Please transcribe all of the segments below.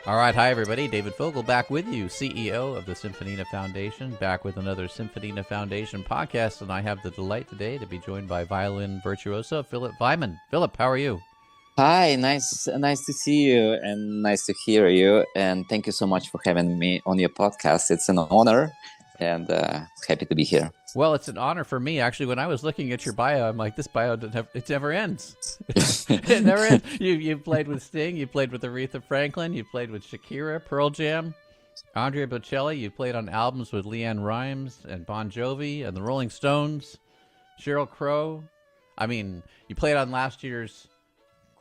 All right, hi everybody. David Fogel back with you, CEO of the Symphonina Foundation, back with another Symphonina Foundation podcast, and I have the delight today to be joined by violin virtuoso Philip Vaiman. Philip, how are you? Hi, nice to see you and nice to hear you. And thank you so much for having me on your podcast. It's an honor and happy to be here. Well, it's an honor for me. Actually, when I was looking at your bio, I'm like, this bio doesn't have, it never ends. It never ends. You played with Sting, you played with Aretha Franklin, you played with Shakira, Pearl Jam, Andrea Bocelli, you played on albums with Leanne Rimes and Bon Jovi and the Rolling Stones, Sheryl Crow. I mean, you played on last year's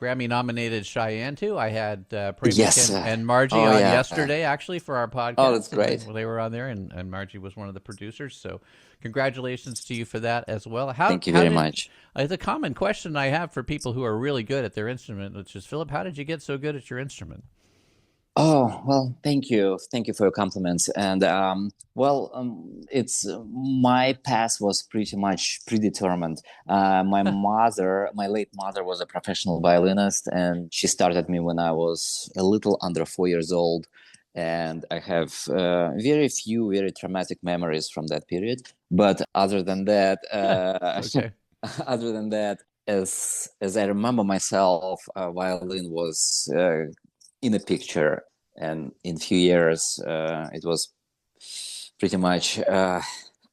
Grammy-nominated Cheyenne too. I had Yes. Premik and Margie Oh, on yeah. yesterday, actually, for our podcast. Oh, that's great. They were on there, and Margie was one of the producers. So, congratulations to you for that as well. How Thank you how very did much. the common question I have for people who are really good at their instrument, which is, Philip, how did you get so good at your instrument? Oh, well, thank you. Thank you for your compliments. And it's my path was pretty much predetermined. My late mother was a professional violinist, and she started me when I was a little under 4 years old. And I have very few very traumatic memories from that period. But other than that, Okay. other than that, as I remember myself, violin was in a picture, and in few years it was pretty much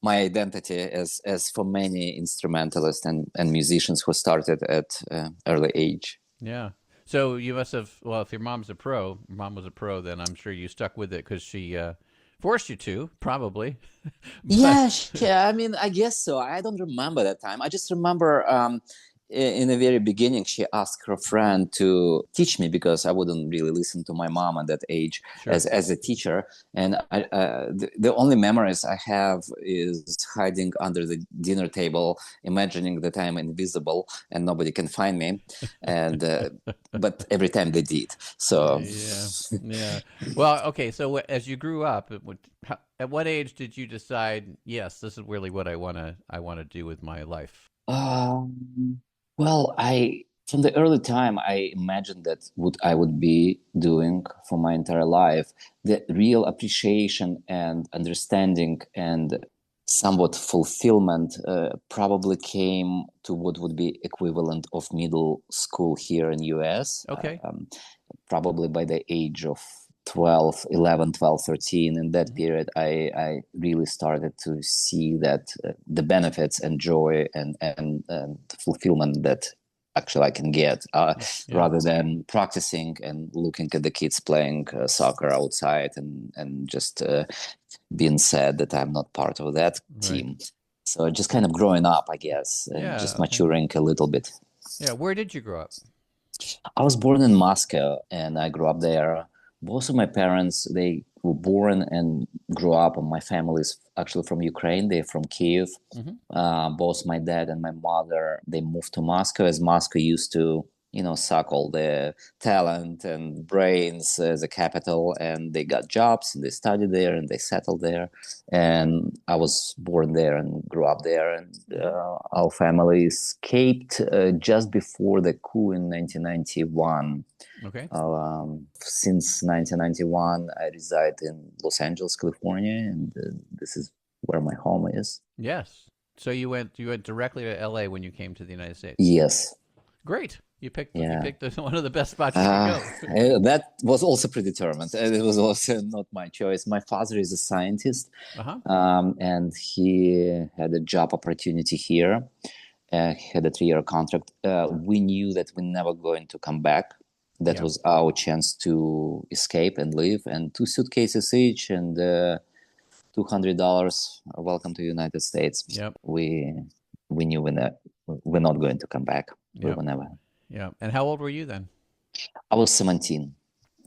my identity, as for many instrumentalists and musicians who started at early age. Yeah. So you must have, well, if your mom was a pro, then I'm sure you stuck with it because she forced you to, probably. But Yeah, I mean, I guess so. I don't remember that time. I just remember in the very beginning, she asked her friend to teach me because I wouldn't really listen to my mom at that age sure. as a teacher. And the only memories I have is hiding under the dinner table, imagining that I'm invisible and nobody can find me. And but every time they did. So Yeah, yeah. Well, okay. So as you grew up, at what age did you decide? Yes, this is really what I want to do with my life. Well, I from the early time I imagined that what I would be doing for my entire life. The real appreciation and understanding and somewhat fulfillment probably came to what would be equivalent of middle school here in US. Okay. Probably by the age of 12, 11, 12, 13. In that Hmm. period, I really started to see that the benefits and joy and fulfillment that actually I can get Yeah. rather than practicing and looking at the kids playing soccer outside and just being sad that I'm not part of that Right. team. So just kind of growing up, I guess, and Yeah. just Okay. maturing a little bit. Yeah. Where did you grow up? I was born in Moscow and I grew up there. Both of my parents, they were born and grew up, and my family is actually from Ukraine. They're from Kiev. Hmm. Both my dad and my mother, they moved to Moscow as Moscow used to, suck all the talent and brains as a capital. And they got jobs and they studied there and they settled there. And I was born there and grew up there. And Hmm. our family escaped just before the coup in 1991. Okay. Since 1991, I reside in Los Angeles, California, and this is where my home is. Yes. So you went directly to L.A. when you came to the United States. Yes, Great. yeah. One of the best spots you could go. That was also predetermined. It was also not my choice. My father is a scientist, Uh huh. and he had a job opportunity here. He had a 3-year contract. We knew that we're never going to come back. That Yep. was our chance to escape and leave. And 2 suitcases each and $200. Welcome to the United States. Yep. We knew we're not going to come back. We Yep. were never. Yep. And how old were you then? I was 17,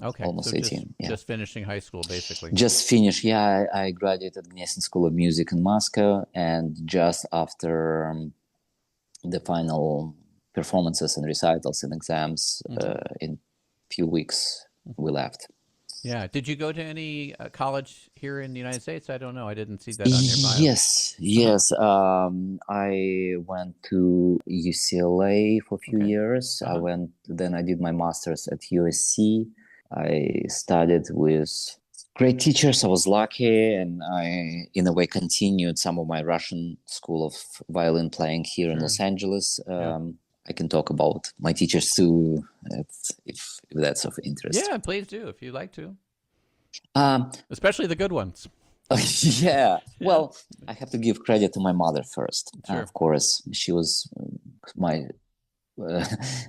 Okay. So almost just 18. Yeah. just finishing high school, basically. Just finished. Yeah, I graduated Gnesin School of Music in Moscow, and just after the final performances and recitals and exams, Hmm. in few weeks we left. Yeah. Did you go to any college here in the United States? I don't know. I didn't see that on your bio. Yes, Uh huh. yes. I went to UCLA for a few Okay. years. Uh huh. Then I did my master's at USC. I studied with great teachers. I was lucky, and I, in a way, continued some of my Russian school of violin playing here in Los Angeles. I can talk about my teachers too, if that's of interest. Yeah, please do if you like to. Um, Especially the good ones. yeah. Well, I have to give credit to my mother first. Sure. Of course, she was my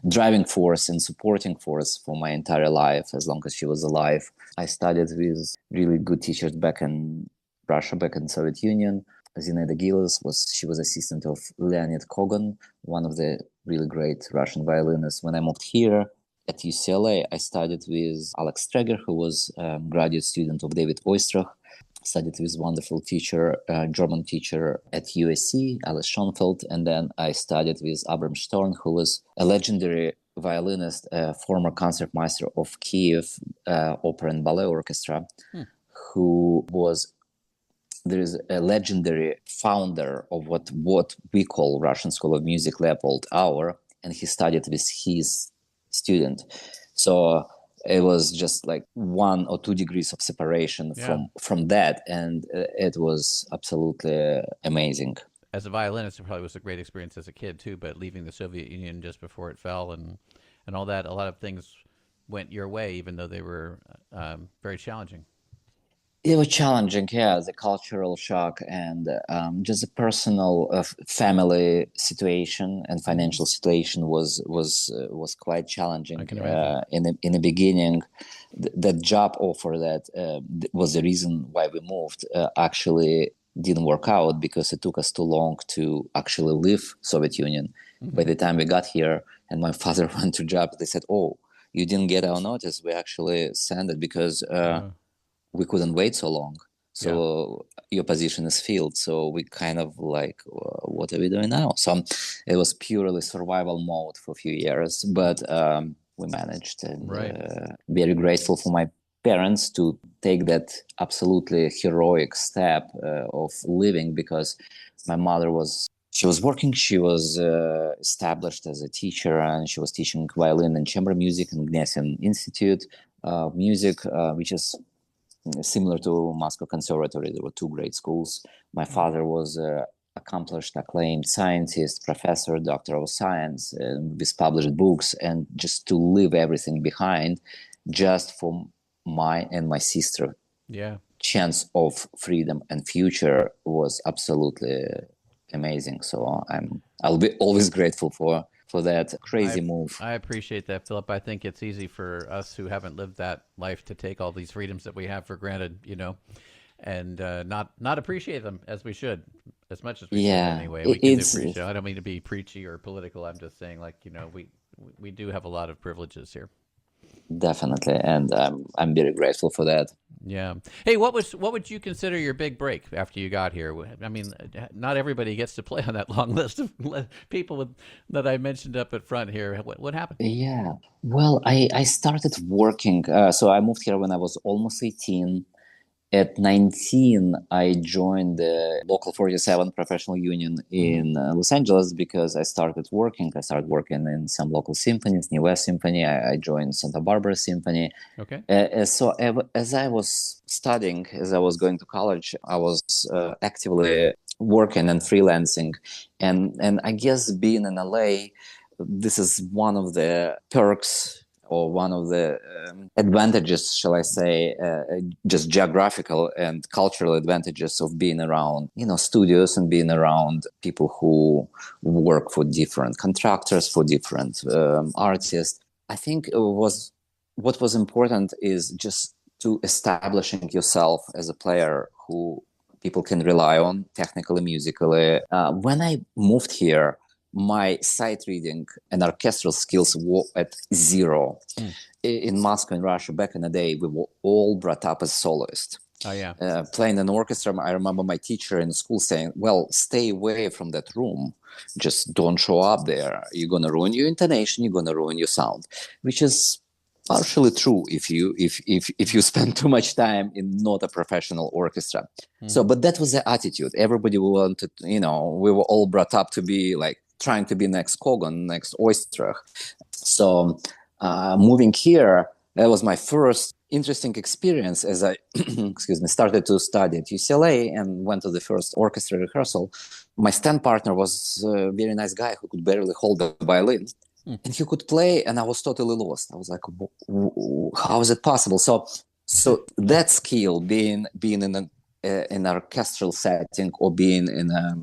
driving force and supporting force for my entire life as long as she was alive. I studied with really good teachers back in Russia, back in Soviet Union. Zinaida Gilis she was assistant of Leonid Kogan, one of the really great Russian violinists. When I moved here at UCLA, I studied with Alex Streger, who was a graduate student of David Oistrakh. Studied with wonderful teacher, German teacher at USC, Alice Schoenfeld, and then I studied with Abram Storn, who was a legendary violinist, former concertmaster of Kiev Opera and Ballet Orchestra, who was there is a legendary founder of what we call Russian School of Music, Leopold Auer, and he studied with his student. So it was just like 1 or 2 degrees of separation from that, and it was absolutely amazing. As a violinist, it probably was a great experience as a kid too. But leaving the Soviet Union just before it fell and all that, a lot of things went your way, even though they were very challenging. It was challenging, yeah, the cultural shock and just a personal family situation and financial situation was quite challenging. I can imagine. In the beginning, that job offer that was the reason why we moved actually didn't work out because it took us too long to actually leave Soviet Union. By the time we got here and my father went to job, they said, "Oh, you didn't get our notice. We actually sent it because." We couldn't wait so long. So your position is filled. So we kind of like, what are we doing now? So it was purely survival mode for a few years, but we managed. And very grateful for my parents to take that absolutely heroic step of living because my mother she was working. She was established as a teacher and she was teaching violin and chamber music in Gnesin Institute of Music, which is similar to Moscow Conservatory. There were 2 great schools. My father was accomplished, acclaimed scientist, professor, doctor of science, with published books, and just to leave everything behind just for my and my sister chance of freedom and future was absolutely amazing. So I'll be always grateful for that crazy move. I appreciate that, Philip. I think it's easy for us who haven't lived that life to take all these freedoms that we have for granted, and not appreciate them as we should, as much as we should anyway. We can appreciate. I don't mean to be preachy or political. I'm just saying, like, we do have a lot of privileges here. Definitely, and I'm very grateful for that. Yeah. Hey, what would you consider your big break after you got here? I mean, not everybody gets to play on that long list of people that I mentioned up at front here. What happened? Yeah. Well, I started working. So I moved here when I was almost 18. At 19, I joined the Local 47 professional union in Los Angeles because I started working. I started working in some local symphonies, New West Symphony. I joined Santa Barbara Symphony. Okay. So as I was studying, as I was going to college, I was actively working and freelancing. And I guess being in LA, this is one of the perks or one of the advantages, shall I say, just geographical and cultural advantages of being around, studios and being around people who work for different contractors, for different artists. I think what was important is just to establishing yourself as a player who people can rely on technically, musically. When I moved here, my sight reading and orchestral skills were at 0. In Moscow, in Russia, back in the day, we were all brought up as soloists. Oh, yeah. Playing an orchestra, I remember my teacher in school saying, well, stay away from that room. Just don't show up there. You're going to ruin your intonation. You're going to ruin your sound, which is partially true if you spend too much time in not a professional orchestra. So, but that was the attitude. Everybody wanted, we were all brought up to be like, trying to be next Kogan, next Oistrakh. So moving here, That was my first interesting experience as I, excuse me, started to study at UCLA and went to the first orchestra rehearsal. My stand partner was a very nice guy who could barely hold the violin. And he could play, and I was totally lost. I was like, how is it possible? So that skill, being in an orchestral setting or being in a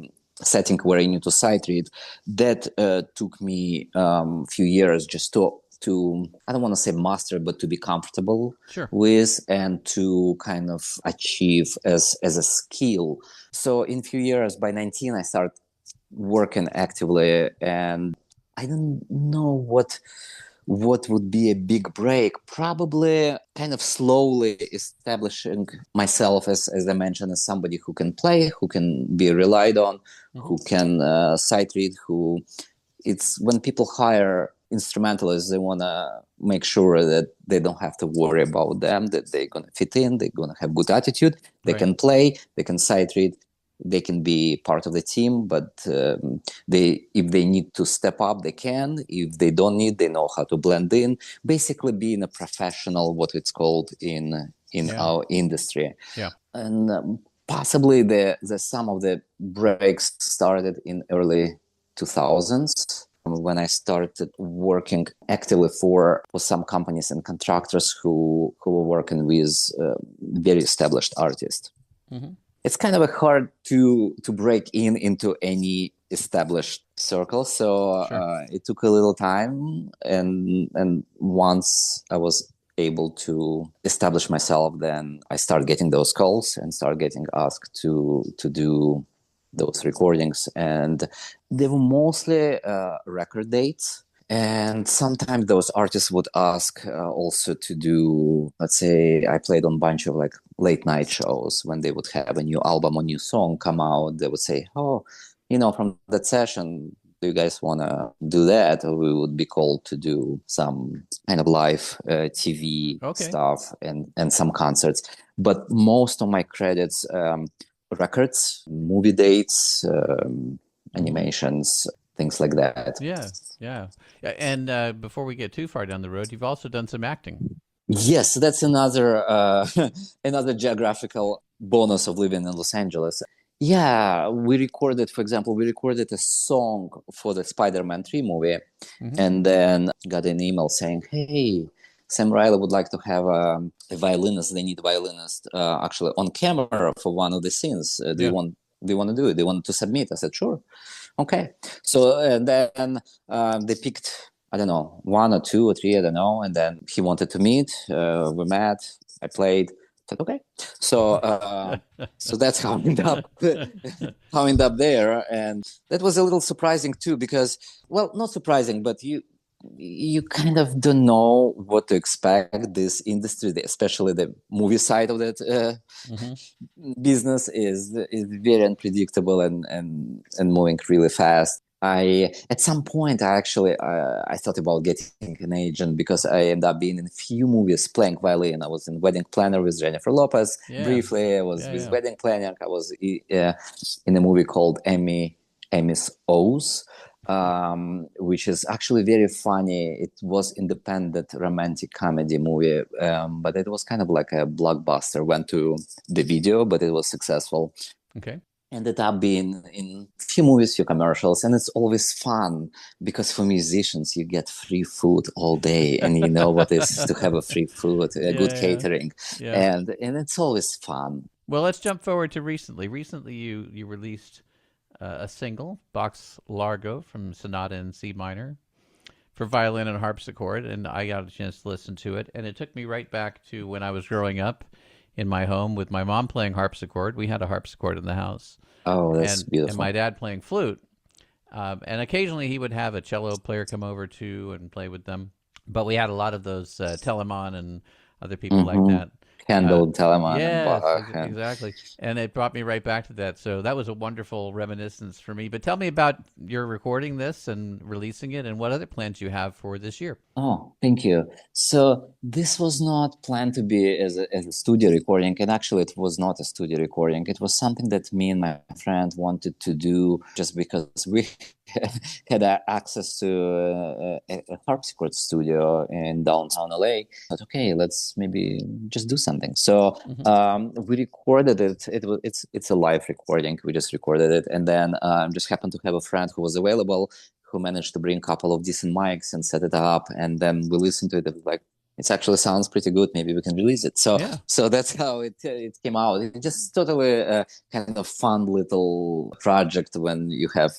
setting where you need to sight read, that took me a few years just to I don't want to say master, but to be comfortable with and to kind of achieve as a skill. So in a few years, by 19, I started working actively, and I don't know what would be a big break. Probably kind of slowly establishing myself as I mentioned, as somebody who can play, who can be relied on, who can sight read, who it's when people hire instrumentalists, they want to make sure that they don't have to worry about them, that they're going to fit in, they're going to have good attitude, they can play, they can sight read, they can be part of the team, but if they need to step up, they can. If they don't need, they know how to blend in. Basically, being a professional, what it's called in our industry. Yeah. And possibly the some of the breaks started in early 2000s when I started working actively for some companies and contractors who were working with very established artists. It's kind of hard to break into any established circle, so it took a little time, and once I was able to establish myself, then I started getting those calls and started getting asked to do those recordings, and they were mostly record dates. And sometimes those artists would ask also to do, let's say, I played on a bunch of like late night shows when they would have a new album or new song come out. They would say, oh, from that session, do you guys want to do that? Or we would be called to do some kind of live TV stuff and some concerts. But most of my credits, records, movie dates, animations, things like that. Yeah. And before we get too far down the road, you've also done some acting. Yes, that's another another geographical bonus of living in Los Angeles. Yeah, for example, we recorded a song for the Spider-Man 3 movie, and then got an email saying, hey, Sam Riley would like to have a violinist. They need a violinist actually on camera for one of the scenes. Do you want to do it? They wanted to submit. I said, sure. Okay. So then they picked, I don't know, one or two or three, I don't know. And then he wanted to meet. We met. I played. I said, okay. So that's how I ended up there. And that was a little surprising too, because, well, not surprising, but you kind of don't know what to expect. This industry, especially the movie side of that business, is very unpredictable and moving really fast. At some point I thought about getting an agent, because I ended up being in a few movies playing violin. I was in Wedding Planner with Jennifer Lopez briefly. I was with Wedding Planner. I was in a movie called Emmy's O's, which is actually very funny. It was independent romantic comedy movie, but it was kind of like a blockbuster. Went to the video, but it was successful. Okay. Ended up being in few movies, few commercials, and it's always fun because for musicians you get free food all day, and you know what is to have a free food, good catering, and it's always fun. Well, let's jump forward to recently. Recently, you released a single, Box Largo, from Sonata in C minor for violin and harpsichord, and I got a chance to listen to it, and it took me right back to when I was growing up in my home with my mom playing harpsichord. We had a harpsichord in the house. Oh, that's beautiful. And my dad playing flute. And occasionally he would have a cello player come over too and play with them. But we had a lot of those Telemann and other people like that. Handel, Telemann, yes, and Bach. Exactly. And it brought me right back to that. So that was a wonderful reminiscence for me. But tell me about your recording this and releasing it, and what other plans you have for this year. Oh, thank you. So this was not planned to be as a studio recording, and actually it was not a studio recording. It was something that me and my friend wanted to do just because we had access to a harpsichord studio in downtown LA. Thought, okay, let's maybe just do something. So we recorded it. It's a live recording. We just recorded it, and then just happened to have a friend who was available, who managed to bring a couple of decent mics and set it up, and then we listened to it. It was like, it actually sounds pretty good. Maybe we can release it. So that's how it came out. It's just totally a kind of fun little project when you have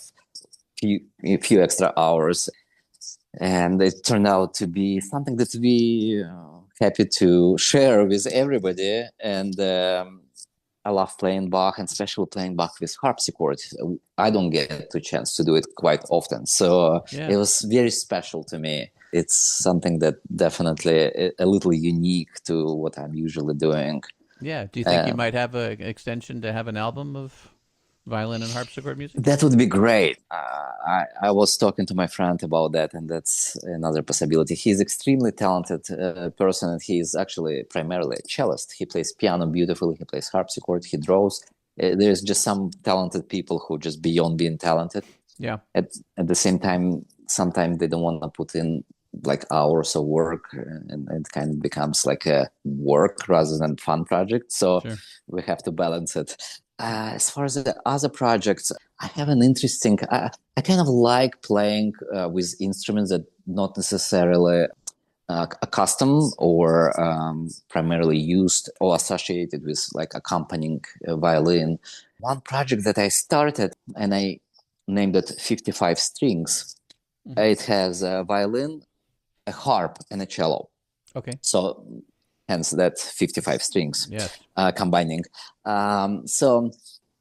a few extra hours, and it turned out to be something that we happy to share with everybody. And I love playing Bach, and especially playing Bach with harpsichord. I don't get a chance to do it quite often, so it was very special to me. It's something that definitely a little unique to what I'm usually doing. Yeah. Do you think you might have an extension to have an album of violin and harpsichord music? That would be great. I was talking to my friend about that, and that's another possibility. He's extremely talented person, and he's actually primarily a cellist. He plays piano beautifully. He plays harpsichord. He draws. There's just some talented people who just beyond being talented. Yeah. At the same time, sometimes they don't want to put in like hours of work, and it kind of becomes like a work rather than fun project. So we have to balance it. As far as the other projects, I have an interesting. I kind of like playing with instruments that not necessarily accustomed or primarily used or associated with like accompanying violin. One project that I started, and I named it 55 Strings. It has a violin, a harp, and a cello. Okay. So hence that 55 strings. Yes. Combining. So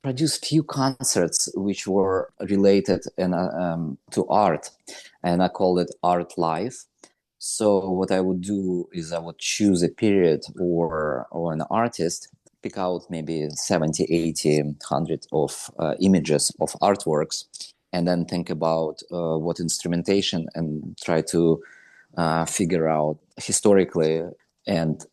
produced few concerts which were related to art, and I called it Art Live. So what I would do is I would choose a period or an artist, pick out maybe 70, 80, 100 of images of artworks, and then think about what instrumentation, and try to figure out historically and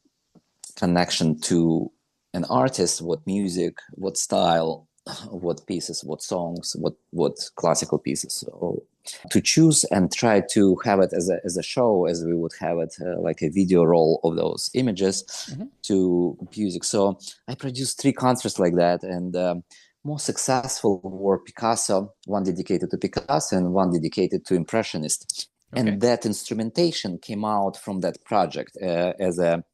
connection to an artist, what music, what style, what pieces, what songs, what classical pieces. So to choose and try to have it as a show, as we would have it like a video roll of those images to music. So I produced 3 concerts like that, and most successful were Picasso, one dedicated to Picasso and one dedicated to Impressionist. Okay. And that instrumentation came out from that project as a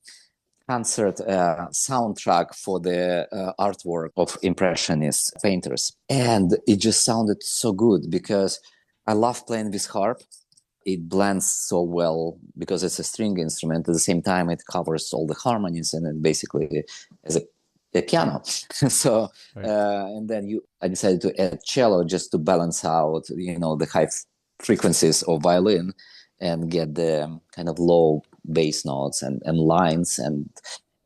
concert soundtrack for the artwork of Impressionist painters. And it just sounded so good because I love playing this harp. It blends so well because it's a string instrument. At the same time, it covers all the harmonies, and it basically is a piano. So, and then I decided to add cello just to balance out, the high frequencies of violin and get the kind of low bass notes and lines,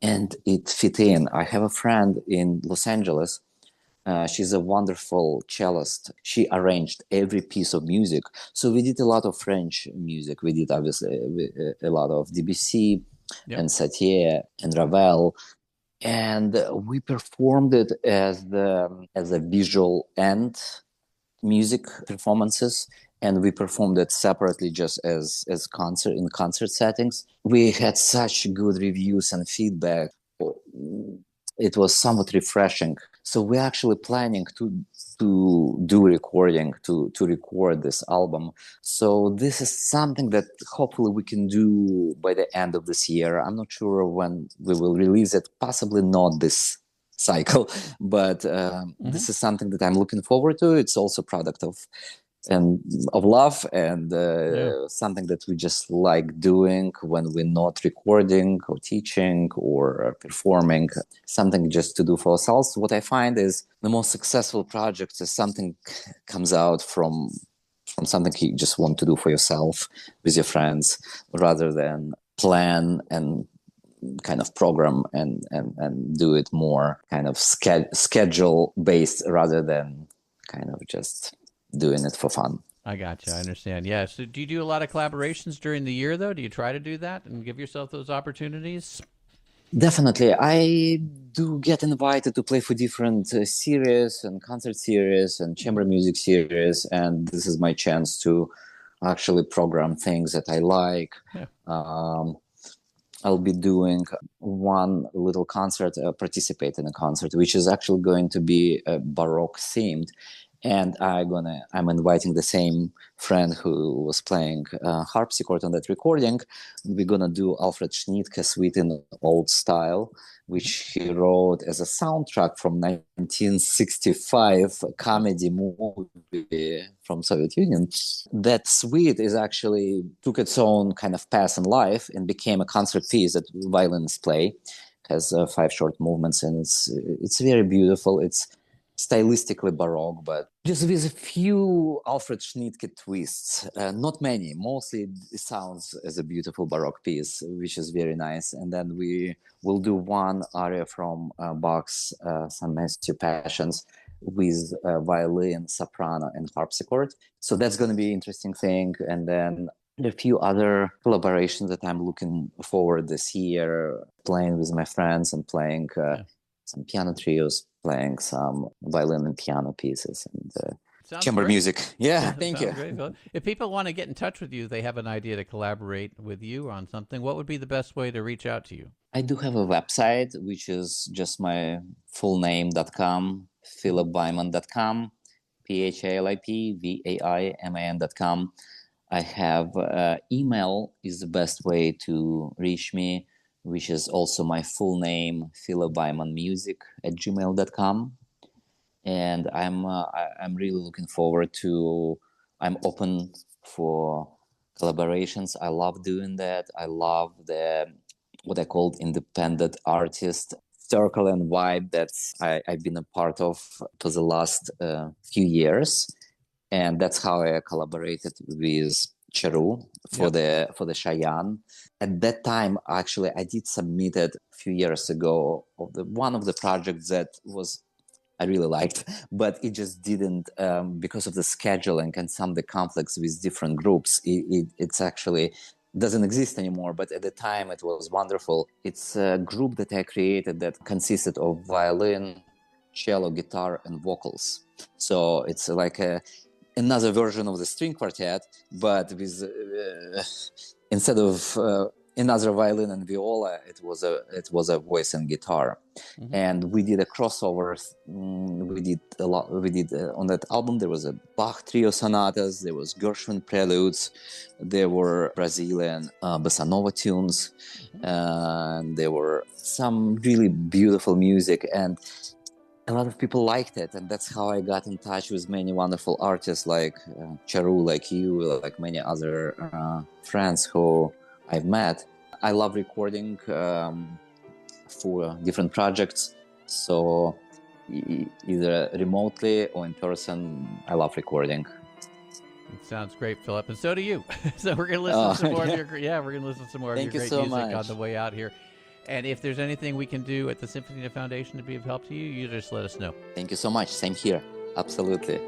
and it fit in. I have a friend in Los Angeles. She's a wonderful cellist. She arranged every piece of music. So we did a lot of French music. We did obviously a lot of Debussy and Satie and Ravel, and we performed it as a visual and music performances. And we performed it separately, just as concert settings. We had such good reviews and feedback. It was somewhat refreshing. So we're actually planning to do recording, to record this album. So this is something that hopefully we can do by the end of this year. I'm not sure when we will release it. Possibly not this cycle, but this is something that I'm looking forward to. It's also a product of love and something that we just like doing when we're not recording or teaching or performing, something just to do for ourselves. What I find is the most successful projects is something comes out from something you just want to do for yourself with your friends, rather than plan and kind of program and do it more kind of schedule based rather than kind of just doing it for fun. I gotcha. I understand. Yeah. So do you do a lot of collaborations during the year, though? Do you try to do that and give yourself those opportunities? Definitely. I do get invited to play for different series and concert series and chamber music series, and this is my chance to actually program things that I like. Yeah. Um, I'll be doing one little concert, participate in a concert, which is actually going to be Baroque themed, and I'm inviting the same friend who was playing harpsichord on that recording. We're gonna do Alfred Schnittke Suite in Old Style, which he wrote as a soundtrack from 1965 comedy movie from Soviet Union. That suite is actually took its own kind of path in life and became a concert piece that violins play. Has five short movements, and it's very beautiful. It's stylistically baroque, but just with a few Alfred Schnittke twists. Not many. Mostly it sounds as a beautiful baroque piece, which is very nice. And then we will do one aria from Bach's St. Matthew Passions with violin, soprano, and harpsichord. So that's going to be an interesting thing. And then a few other collaborations that I'm looking forward this year, playing with my friends and playing Yeah. some piano trios, playing some violin and piano pieces, and Sounds chamber great. music. Yeah, thank you. Sounds great. Well, if people want to get in touch with you, they have an idea to collaborate with you on something, what would be the best way to reach out to you? I do have a website, which is just my full name.com, philipvaiman.com, PHILIPVAIMAN.com. I have email is the best way to reach me, which is also my full name, philipvaimanmusic@gmail.com. And I'm really looking forward to. I'm open for collaborations. I love doing that. I love the what I call independent artist circle and vibe I've been a part of for the last few years, and that's how I collaborated with Cheru Yep. For the Cheyenne. At that time, actually, I did submit it a few years ago of the one of the projects that was I really liked, but it just didn't because of the scheduling and some of the conflicts with different groups. It's actually doesn't exist anymore. But at the time, it was wonderful. It's a group that I created that consisted of violin, cello, guitar, and vocals. So it's like another version of the string quartet, but with instead of another violin and viola, it was a voice and guitar. Mm-hmm. And we did a crossover. We did a lot. We did on that album. There was a Bach trio sonatas. There was Gershwin preludes. There were Brazilian bossa nova tunes, and there were some really beautiful music. And a lot of people liked it, and that's how I got in touch with many wonderful artists like Charu, like you, like many other friends who I've met. I love recording for different projects, so either remotely or in person, I love recording. It sounds great, Philip, and so do you. So we're gonna listen to some more of your we're gonna listen to some more of your great so music much. on the way out here. And if there's anything we can do at the Symphonina Foundation to be of help to you, you just let us know. Thank you so much. Same here. Absolutely.